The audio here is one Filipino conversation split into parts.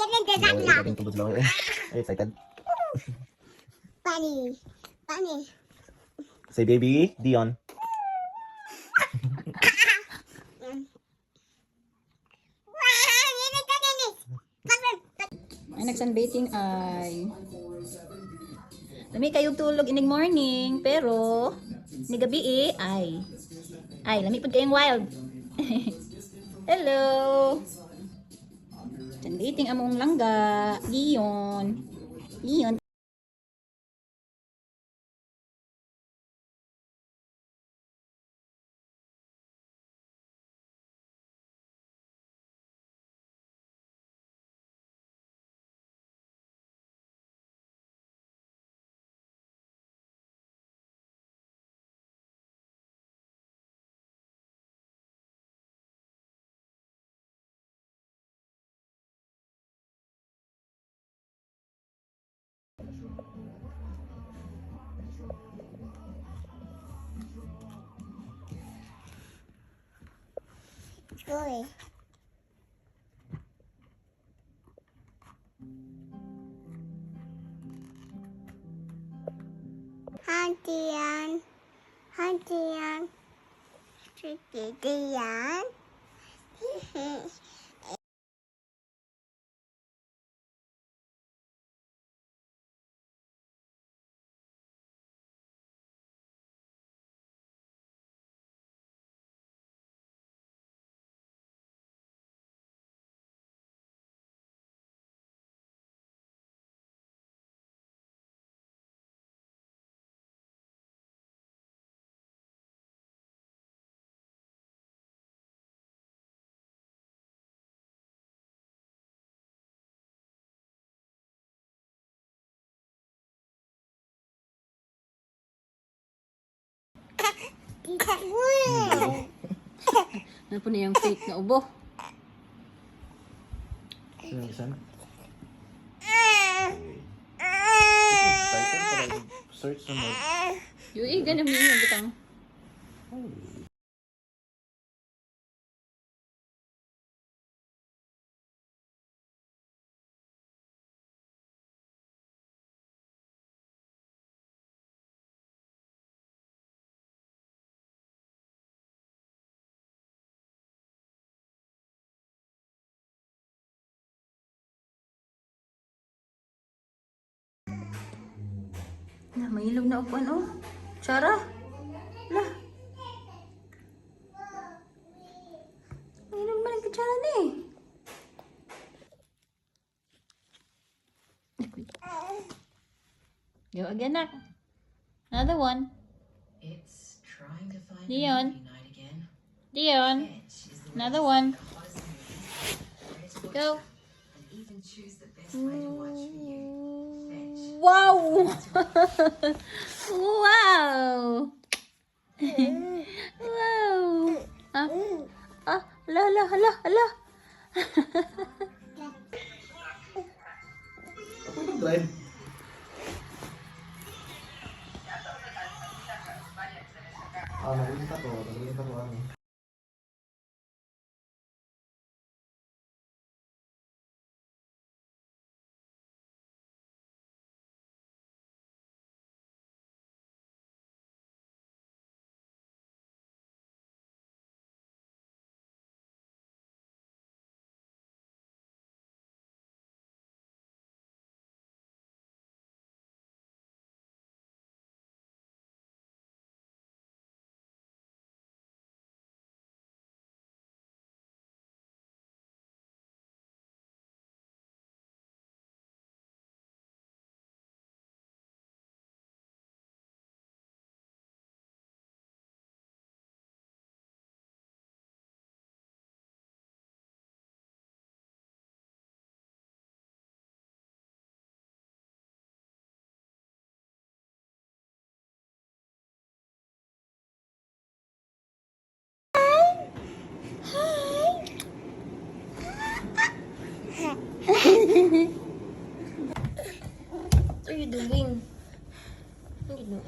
Ating tungkol sila. Ay, excited. Bunny. Bunny. Say baby, Dion. Ay, nagsunbathing ay. Lami kayo tulog in the morning, pero ni gabi ay lami pud kayong wild. Hello. Sunbathing among langga, Dion. Dion. Go. Hantian. Hantian. Hantian. Ano po na yung fake na ubo? Sino yung isa na? Search na mo. Yung ganun yung butang. Na, may ilog na upuan, oh. Chara. La. May ilog man ang kutsara ni. Go again, nak. Another one. It's trying to find Dion. a movie night again. Dion. Fetch is the Another latest one. the hottest movies, where to watch Go. them, and even choose the best way to watch for you. Fetch. Wow! Wow! Wow! Ah, hala, hala, hala, hala. Ako mag-drive. Nag-ulit ako. What are you doing? What are you doing?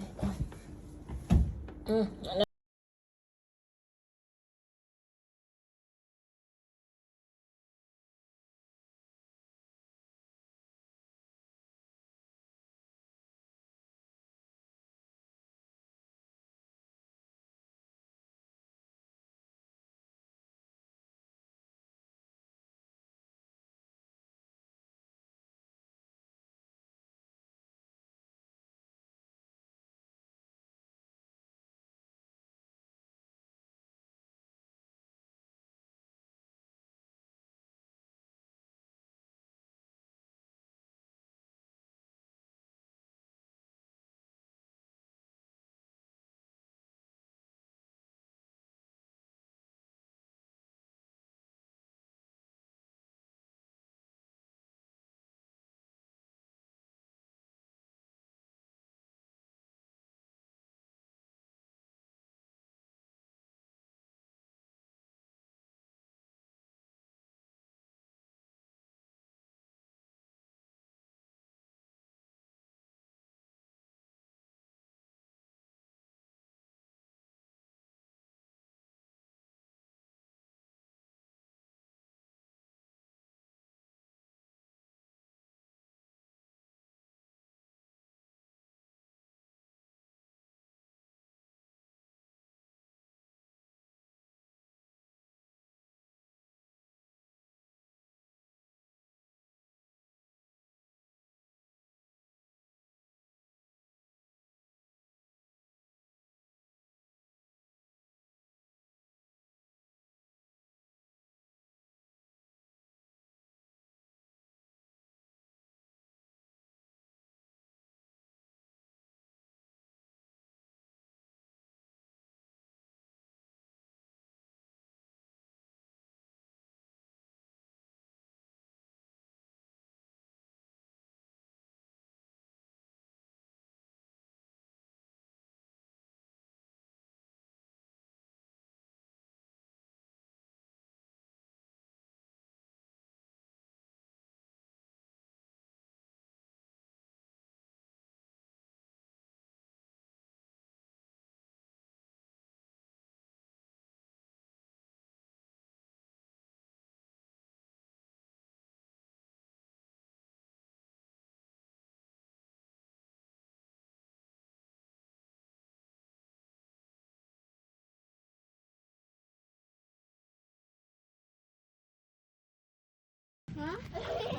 Huh?